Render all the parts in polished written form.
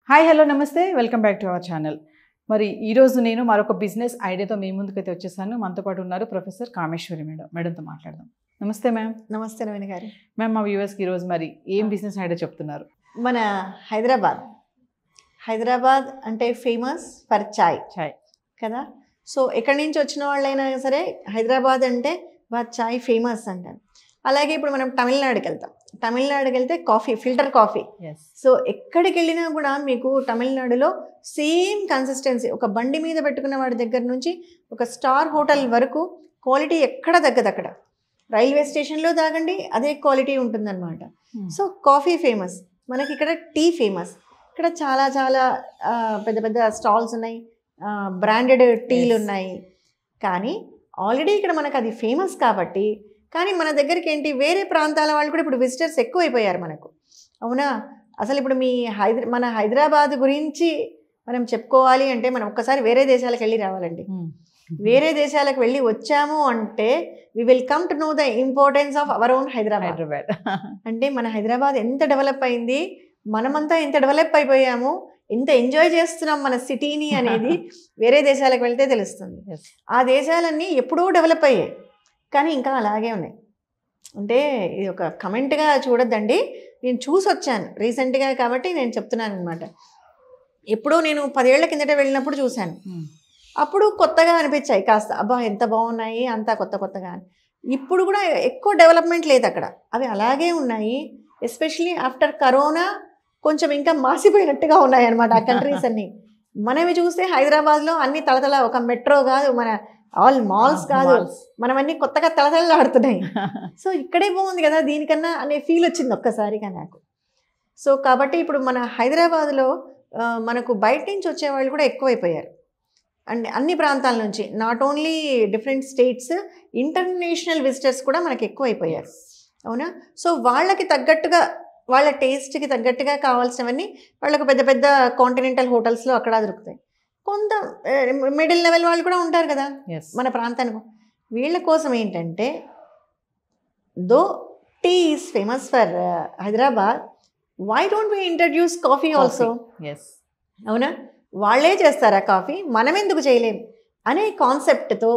Hi hello నమస్తే welcome back to our channel. మరి ఈరోజు నేను మరొక బిజినెస్ ఐడియాతో మీ ముందుకైతే వచ్చేసాను. మనతో పాటు ఉన్నారు ప్రొఫెసర్ కామేశ్వరి మేడంతో మాట్లాడదాం. నమస్తే మ్యామ్. నమస్తే నవీన్ గారు. మ్యామ్, మా వ్యూవర్స్కి ఈరోజు మరి ఏం బిజినెస్ ఐడియా చెప్తున్నారు? మన హైదరాబాద్ అంటే ఫేమస్ ఫర్ చాయ్ కదా. సో ఎక్కడి నుంచి వచ్చిన వాళ్ళైనా సరే హైదరాబాద్ అంటే చాయ్ ఫేమస్ అంటారు. అలాగే ఇప్పుడు మనం తమిళనాడుకి వెళ్తే కాఫీ, ఫిల్టర్ కాఫీ. సో ఎక్కడికి వెళ్ళినా కూడా మీకు తమిళనాడులో సేమ్ కన్సిస్టెన్సీ, ఒక బండి మీద పెట్టుకున్న వాడి దగ్గర నుంచి ఒక స్టార్ హోటల్ వరకు క్వాలిటీ ఎక్కడ తగ్గదు. అక్కడ రైల్వే స్టేషన్లో తాగండి అదే క్వాలిటీ ఉంటుందన్నమాట. So coffee famous. మనకి ఇక్కడ టీ ఫేమస్. ఇక్కడ చాలా చాలా పెద్ద పెద్ద స్టాల్స్ ఉన్నాయి, బ్రాండెడ్ టీలు ఉన్నాయి. కానీ ఆల్రెడీ ఇక్కడ మనకు అది ఫేమస్ కాబట్టి, కానీ మన దగ్గరికి ఏంటి వేరే ప్రాంతాల వాళ్ళు కూడా ఇప్పుడు విజిటర్స్ ఎక్కువైపోయారు మనకు. అవునా? అసలు ఇప్పుడు మన హైదరాబాద్ గురించి మనం చెప్పుకోవాలి అంటే మనం ఒక్కసారి వేరే దేశాలకు వెళ్ళి రావాలండి. వేరే దేశాలకు వెళ్ళి వచ్చాము అంటే we will come to know the importance of our own Hyderabad. అంటే మన హైదరాబాద్ ఎంత డెవలప్ అయింది, మనమంతా ఎంత డెవలప్ అయిపోయాము, ఎంత ఎంజాయ్ చేస్తున్నాం మన సిటీని అనేది వేరే దేశాలకు వెళ్తే తెలుస్తుంది. ఆ దేశాలన్నీ ఎప్పుడూ డెవలప్ అయ్యాయి, కానీ ఇంకా అలాగే ఉన్నాయి. అంటే ఇది ఒక కమెంట్గా చూడొద్దండి, నేను చూసి వచ్చాను రీసెంట్గా కాబట్టి నేను చెప్తున్నాను అనమాట. ఎప్పుడూ నేను 10 ఏళ్ల కిందట వెళ్ళినప్పుడు చూశాను. అప్పుడు కొత్తగా అనిపించాయి కాస్త, అబ్బా ఎంత బాగున్నాయి, అంతా కొత్తగా. ఇప్పుడు కూడా ఎక్కువ డెవలప్మెంట్ లేదు అక్కడ, అవి అలాగే ఉన్నాయి. ఎస్పెషలీ ఆఫ్టర్ కరోనా కొంచెం ఇంకా మాసిపోయినట్టుగా ఉన్నాయి అనమాట ఆ కంట్రీస్ అన్నీ. మనవి చూస్తే హైదరాబాద్లో అన్ని తలతల, ఒక మెట్రో కాదు, మన ఆల్ మాల్స్ కాదు, మనమన్నీ కొత్తగా తలతలలాడుతున్నాయి. సో ఇక్కడే బాగుంది కదా దీనికన్నా అనే ఫీల్ వచ్చింది ఒక్కసారిగా నాకు. సో కాబట్టి ఇప్పుడు మన హైదరాబాద్లో మనకు బయట నుంచి వచ్చేవాళ్ళు కూడా ఎక్కువైపోయారు. అండ్ అన్ని ప్రాంతాల నుంచి, not only different states, international visitors కూడా మనకి ఎక్కువైపోయారు. అవునా? సో వాళ్ళకి తగ్గట్టుగా, వాళ్ళ టేస్ట్కి తగ్గట్టుగా కావాల్సినవన్నీ వాళ్ళకు పెద్ద పెద్ద కాంటినెంటల్ హోటల్స్లో అక్కడ దొరుకుతాయి. కొంత మిడిల్ లెవెల్ వాళ్ళు కూడా ఉంటారు కదా మన ప్రాంతానికి. వీళ్ళ కోసం ఏంటంటే, though tea is famous for Hyderabad, why don't we introduce coffee also? అవునా? వాళ్ళే చేస్తారా కాఫీ, మనం ఎందుకు చేయలేం అనే కాన్సెప్ట్తో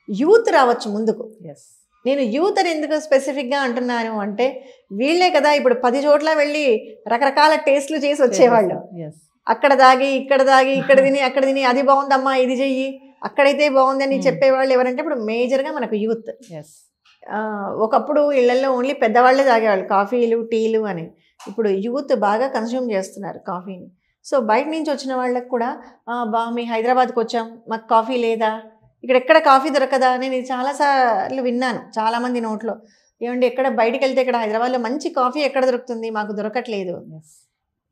యూత్ రావచ్చు ముందుకు. నేను యూత్ అని ఎందుకు స్పెసిఫిక్గా అంటున్నాను అంటే, వీళ్ళే కదా ఇప్పుడు 10 చోట్ల వెళ్ళి రకరకాల టేస్ట్లు చేసి వచ్చేవాళ్ళు. అక్కడ దాగి ఇక్కడ తిని అక్కడ తిని, అది బాగుందమ్మా ఇది చెయ్యి, అక్కడైతే బాగుందని చెప్పేవాళ్ళు ఎవరంటే ఇప్పుడు మేజర్గా మనకు యూత్. ఒకప్పుడు ఇళ్లలో ఓన్లీ పెద్దవాళ్ళే తాగేవాళ్ళు కాఫీలు టీలు అని. ఇప్పుడు యూత్ బాగా కన్స్యూమ్ చేస్తున్నారు కాఫీని. సో బయట నుంచి వచ్చిన వాళ్ళకి కూడా, మీ హైదరాబాద్కి వచ్చాం, మాకు కాఫీ లేదా, ఇక్కడ ఎక్కడ కాఫీ దొరకదా అని నేను చాలాసార్లు విన్నాను చాలామంది నోట్లో. ఏమంటే ఎక్కడ బయటికి వెళ్తే ఇక్కడ హైదరాబాద్లో మంచి కాఫీ ఎక్కడ దొరుకుతుంది, మాకు దొరకట్లేదు.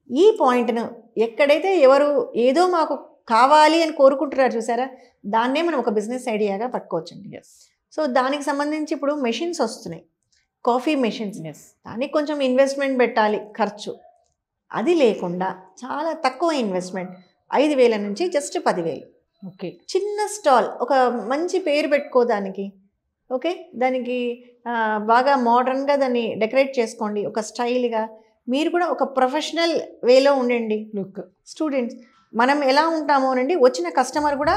ఈ పాయింట్ను ఎక్కడైతే ఎవరు ఏదో మాకు కావాలి అని కోరుకుంటున్నారు చూసారా, దాన్నే మనం ఒక బిజినెస్ ఐడియాగా పట్టుకోవచ్చండి. సో దానికి సంబంధించి ఇప్పుడు మెషిన్స్ వస్తున్నాయి, కాఫీ మెషిన్స్. దానికి కొంచెం ఇన్వెస్ట్మెంట్ పెట్టాలి, ఖర్చు. అది లేకుండా చాలా తక్కువ ఇన్వెస్ట్మెంట్, 5,000 నుంచి జస్ట్ 10,000. ఓకే, చిన్న స్టాల్, ఒక మంచి పేరు పెట్టుకోదానికి. ఓకే, దానికి బాగా మోడర్న్గా దాన్ని డెకరేట్ చేసుకోండి, ఒక స్టైల్గా. మీరు కూడా ఒక ప్రొఫెషనల్ వేలో ఉండండి. లుక్, స్టూడెంట్స్ మనం ఎలా ఉంటామో అనండి, వచ్చిన కస్టమర్ కూడా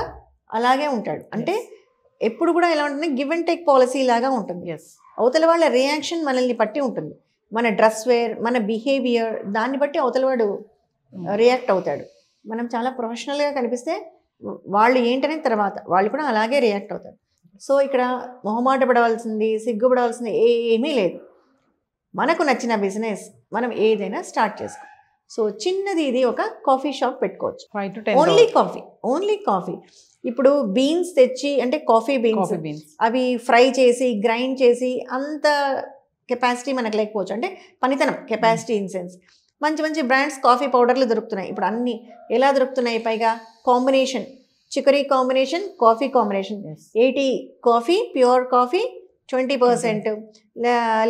అలాగే ఉంటాడు. అంటే ఎప్పుడు కూడా ఎలా ఉంటుంది, గివ్ అండ్ టేక్ పాలసీ లాగా ఉంటుంది. అవతల వాళ్ళ రియాక్షన్ మనల్ని బట్టి ఉంటుంది, మన డ్రెస్ వేర్, మన బిహేవియర్, దాన్ని బట్టి అవతల వాడు రియాక్ట్ అవుతాడు. మనం చాలా ప్రొఫెషనల్గా కనిపిస్తే వాళ్ళు ఏంటనే తర్వాత వాళ్ళు కూడా అలాగే రియాక్ట్ అవుతారు. సో ఇక్కడ మొహమాట పడవలసింది, సిగ్గుపడవలసింది ఏమీ లేదు. మనకు నచ్చిన బిజినెస్ మనం ఏదైనా స్టార్ట్ చేసుకో. సో చిన్నది ఇది ఒక కాఫీ షాప్ పెట్టుకోవచ్చు. Only coffee. ఇప్పుడు బీన్స్ తెచ్చి, అంటే కాఫీ బీన్స్ అవి ఫ్రై చేసి గ్రైండ్ చేసి అంత కెపాసిటీ మనకు లేకపోవచ్చు. అంటే పనితనం, కెపాసిటీ ఇన్ సెన్స్. మంచి మంచి బ్రాండ్స్ కాఫీ పౌడర్లు దొరుకుతున్నాయి ఇప్పుడు. అన్నీ ఎలా దొరుకుతున్నాయి, పైగా combination, chicory combination, coffee combination, 80 coffee, pure coffee 20%,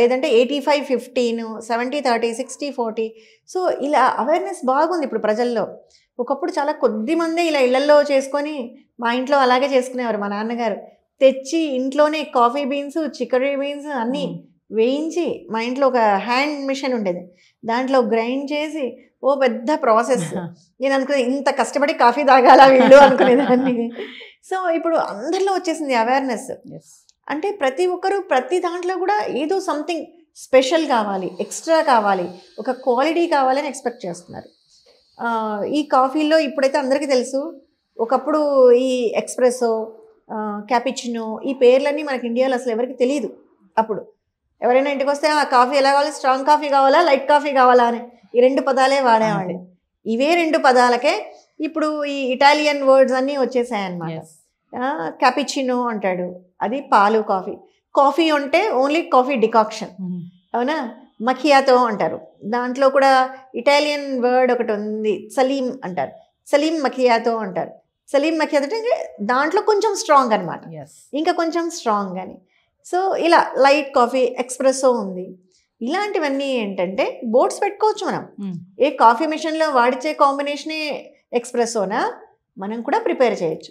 లేదంటే 85-15, 70-30, 60-40. సో ఇలా అవేర్నెస్ బాగుంది ఇప్పుడు ప్రజల్లో. ఒకప్పుడు చాలా కొద్ది మందే ఇలా ఇళ్లల్లో చేసుకొని, మా ఇంట్లో అలాగే చేసుకునేవారు. మా నాన్నగారు తెచ్చి ఇంట్లోనే కాఫీ బీన్స్, చికరీ బీన్స్ అన్నీ వేయించి మా ఇంట్లో ఒక హ్యాండ్ మిషన్ ఉండేది, దాంట్లో గ్రైండ్ చేసి ఓ పెద్ద ప్రాసెస్. నేను అనుకునే ఇంత కష్టపడి కాఫీ తాగాల వీళ్ళు అనుకునేదాన్ని. సో ఇప్పుడు అందరిలో వచ్చేసింది అవేర్నెస్. అంటే ప్రతి ఒక్కరు ప్రతి దాంట్లో కూడా ఏదో సంథింగ్ స్పెషల్ కావాలి, ఎక్స్ట్రా కావాలి, ఒక క్వాలిటీ కావాలని ఎక్స్పెక్ట్ చేస్తున్నారు. ఈ కాఫీలో ఇప్పుడైతే అందరికీ తెలుసు, ఒకప్పుడు ఈ ఎక్స్ప్రెసో, క్యాపిచినో ఈ పేర్లన్నీ మనకి ఇండియాలో అసలు ఎవరికి తెలియదు. అప్పుడు ఎవరైనా ఇంటికి వస్తే ఆ కాఫీ ఎలా కావాలి, స్ట్రాంగ్ కాఫీ కావాలా లైట్ కాఫీ కావాలా అని ఈ 2 పదాలే వాడేవాళ్ళు. ఇవే 2 పదాలకే ఇప్పుడు ఈ ఇటాలియన్ వర్డ్స్ అన్నీ వచ్చేసాయన్నమాట. క్యాపిచినో అంటాడు, అది పాలు కాఫీ. కాఫీ అంటే ఓన్లీ కాఫీ డికాక్షన్, అవునా. మఖియాతో అంటారు, దాంట్లో కూడా ఇటాలియన్ వర్డ్ ఒకటి ఉంది, సలీం అంటారు, సలీం మఖియాతో అంటారు. సలీం మఖియాతో అంటే దాంట్లో కొంచెం స్ట్రాంగ్ అనమాట, ఇంకా కొంచెం స్ట్రాంగ్ అని. సో ఇలా లైట్ కాఫీ, ఎక్స్ప్రెసో ఉంది. ఇలాంటివన్నీ ఏంటంటే బోర్డ్స్ పెట్టుకోవచ్చు మనం. ఏ కాఫీ మిషన్లో వాడిచ్చే కాంబినేషనే ఎక్స్ప్రెసోనా మనం కూడా ప్రిపేర్ చేయొచ్చు.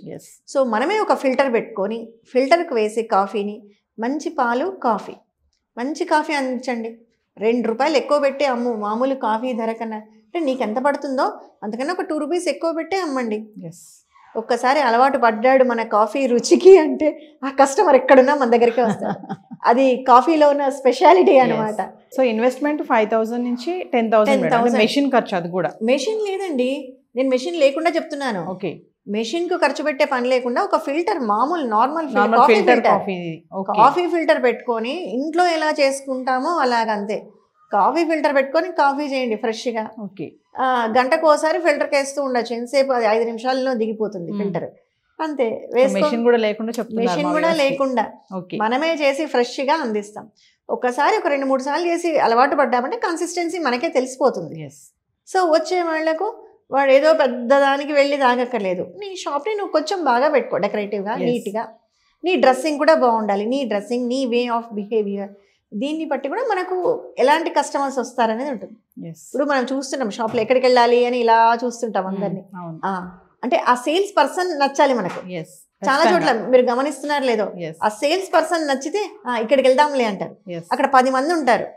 సో మనమే ఒక ఫిల్టర్ పెట్టుకొని ఫిల్టర్కి వేసి కాఫీని, మంచి పాలు, కాఫీ, మంచి కాఫీ అందించండి. 2 రూపాయలు ఎక్కువ పెట్టి అమ్ము, మామూలు కాఫీ ధర కన్నా. అంటే నీకు ఎంత పడుతుందో అంతకన్నా ఒక 2 రూపీస్ ఎక్కువ పెట్టే అమ్మండి. ఒక్కసారి అలవాటు పడ్డాడు మన కాఫీ రుచికి అంటే ఆ కస్టమర్ ఎక్కడున్నా మన దగ్గరికి వస్తాడు. అది కాఫీలో ఉన్న స్పెషాలిటీ అనమాట. సో ఇన్వెస్ట్మెంట్ 5,000 నుంచి 10,000 మెషిన్ ఖర్చు. అది కూడా మెషిన్ లేదండి, నేను మెషిన్ లేకుండా చెప్తున్నాను. ఓకే, మెషిన్ కు ఖర్చు పెట్టే పని లేకుండా ఒక ఫిల్టర్, మామూలు నార్మల్ కాఫీ ఫిల్టర్ పెట్టుకొని ఇంట్లో ఎలా చేసుకుంటామో అలాగంతే. కాఫీ ఫిల్టర్ పెట్టుకొని కాఫీ చేయండి ఫ్రెష్గా. ఓకే, గంటకోసారి ఫిల్టర్కి వేస్తూ ఉండొచ్చు, ఎంతసేపు అది 5 నిమిషాల్లో దిగిపోతుంది ఫిల్టర్, అంతే. మెషిన్ కూడా లేకుండా మనమే చేసి ఫ్రెష్గా అందిస్తాం. ఒకసారి ఒక 2-3 సార్లు చేసి అలవాటు పడ్డామంటే కన్సిస్టెన్సీ మనకే తెలిసిపోతుంది. సో వచ్చే వాళ్లకు వాడు ఏదో పెద్ద దానికి వెళ్ళి తాగక్కర్లేదు. నీ షాప్ని నువ్వు కొంచెం బాగా పెట్టుకో, డెకరేటివ్గా, నీట్గా. నీ డ్రెస్సింగ్ కూడా బాగుండాలి, నీ డ్రెస్సింగ్, నీ వే ఆఫ్ బిహేవియర్, దీన్ని బట్టి కూడా మనకు ఎలాంటి కస్టమర్స్ వస్తారనేది ఉంటుంది. ఇప్పుడు మనం చూస్తున్నాం షాప్లో ఎక్కడికి వెళ్ళాలి అని ఇలా చూస్తుంటాం అందరినీ. అంటే ఆ సేల్స్ పర్సన్ నచ్చాలి మనకు. చాలా చోట్ల మీరు గమనిస్తున్నారు లేదో, ఆ సేల్స్ పర్సన్ నచ్చితే ఇక్కడికి వెళ్దాంలే అంటారు. అక్కడ 10 మంది ఉంటారు,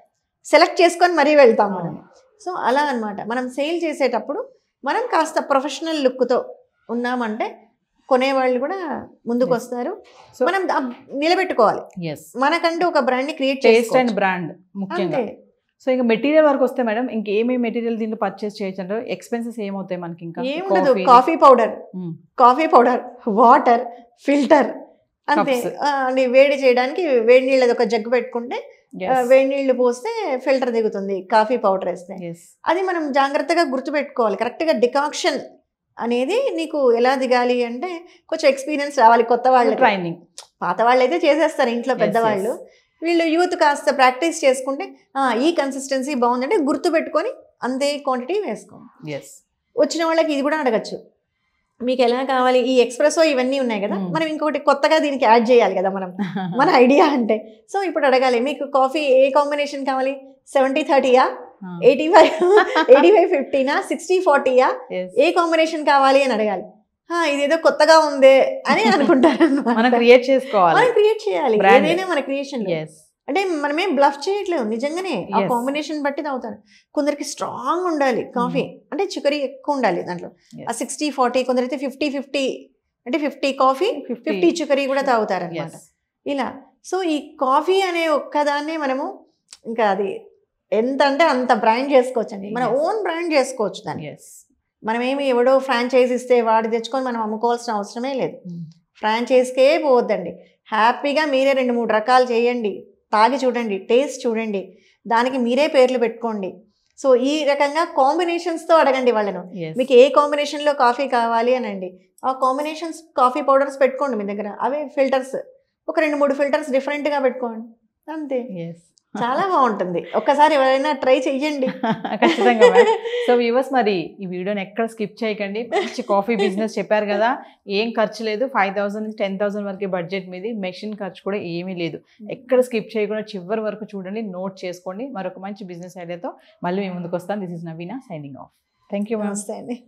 సెలెక్ట్ చేసుకొని మరీ వెళ్తాం మనం. సో అలా అనమాట. మనం సేల్ చేసేటప్పుడు మనం కాస్త ప్రొఫెషనల్ లుక్తో ఉన్నామంటే కొనేవాళ్ళు కూడా ముందుకు వస్తారు. సో మనం నిలబెట్టుకోవాలి, మనకంటూ ఒక బ్రాండ్ని క్రియేట్ చేయాలి. బ్రాండ్ ముఖ్యంగా. సో ఇంకా మెటీరియల్ వరకు వస్తే మేడం, ఇంకేమేమి మెటీరియల్ దీంట్లో పర్చేస్ చేయొచ్చు అంటే ఎక్స్పెన్సెస్ ఏమవుతాయి మనకి? ఇంకా ఏముండదు, కాఫీ పౌడర్, వాటర్, ఫిల్టర్, అంతే. వేడి చేయడానికి వేడి నీళ్ళది ఒక జగ్గు పెట్టుకుంటే వేడి నీళ్లు పోస్తే ఫిల్టర్ దిగుతుంది, కాఫీ పౌడర్ వేస్తే. అది మనం జాగ్రత్తగా గుర్తుపెట్టుకోవాలి. కరెక్ట్గా డికాక్షన్ అనేది నీకు ఎలా దిగాలి అంటే కొంచెం ఎక్స్పీరియన్స్ రావాలి. కొత్త వాళ్ళు ట్రైనింగ్, పాత వాళ్ళు అయితే చేసేస్తారు ఇంట్లో పెద్దవాళ్ళు. వీళ్ళు యూత్ కాస్త ప్రాక్టీస్ చేసుకుంటే ఈ కన్సిస్టెన్సీ బాగుందంటే గుర్తు పెట్టుకొని అంతే క్వాంటిటీ వేసుకోండి. వచ్చిన వాళ్ళకి ఇది కూడా అడగచ్చు, మీకు ఎలా కావాలి, ఈ ఎక్స్ప్రెసో ఇవన్నీ ఉన్నాయి కదా, మనం ఇంకొకటి కొత్తగా దీనికి యాడ్ చేయాలి కదా మనం, మన ఐడియా అంటే. సో ఇప్పుడు అడగాలి, మీకు కాఫీ ఏ కాంబినేషన్ కావాలి, 70-30యా, 85-15నా, 60-40యా, ఏ కాంబినేషన్ కావాలి అని అడగాలి. ఇదేదో కొత్తగా ఉందే అని అనుకుంటారు. మనం క్రియేట్ చేయాలి ఏదైనా మన క్రియేషన్. అంటే మనమేం బ్లఫ్ చేయట్లేదు, నిజంగానే ఆ కాంబినేషన్ బట్టి తాగుతారు. కొందరికి స్ట్రాంగ్ ఉండాలి కాఫీ, అంటే చికరీ ఎక్కువ ఉండాలి దాంట్లో. ఆ 60-40, కొందరైతే 50-50, అంటే 50 కాఫీ 50 చికరీ కూడా తాగుతారు అనమాట. ఇలా సో ఈ కాఫీ అనే ఒక్కదాన్నే మనము ఇంకా అది ఎంత అంటే అంత బ్రాండ్ చేసుకోవచ్చు అండి. మన ఓన్ బ్రాండ్ చేసుకోవచ్చు దాన్ని. మనమేమి ఎవడో ఫ్రాంచైజ్ ఇస్తే వాడి తెచ్చుకొని మనం అమ్ముకోవాల్సిన అవసరమే లేదు. ఫ్రాంచైజ్కే పోవద్దండి, హ్యాపీగా మీరే 2-3 రకాలు చేయండి, తాగి చూడండి, టేస్ట్ చూడండి, దానికి మీరే పేర్లు పెట్టుకోండి. సో ఈ రకంగా కాంబినేషన్స్తో అడగండి వాళ్ళను, మీకు ఏ కాంబినేషన్లో కాఫీ కావాలి అనండి. ఆ కాంబినేషన్స్ కాఫీ పౌడర్స్ పెట్టుకోండి మీ దగ్గర, అవే ఫిల్టర్స్ ఒక 2-3 ఫిల్టర్స్ డిఫరెంట్గా పెట్టుకోండి, అంతే. చాలా బాగుంటుంది, ఒక్కసారి ఎవరైనా ట్రై చెయ్యండి ఖచ్చితంగా. సో వ్యూవర్స్, మరి ఈ వీడియోని ఎక్కడ స్కిప్ చేయకండి. మంచి కాఫీ బిజినెస్ చెప్పారు కదా, ఏం ఖర్చు లేదు, 5,000 నుంచి 10,000 వరకు బడ్జెట్ మీది, మెషిన్ ఖర్చు కూడా ఏమీ లేదు. ఎక్కడ స్కిప్ చేయకుండా చివరి వరకు చూడండి, నోట్ చేసుకోండి. మరొక మంచి బిజినెస్ ఐడియాతో మళ్ళీ మేము ముందుకు వస్తాను. This is Naveena signing off. Thank you. నమస్తే అండి.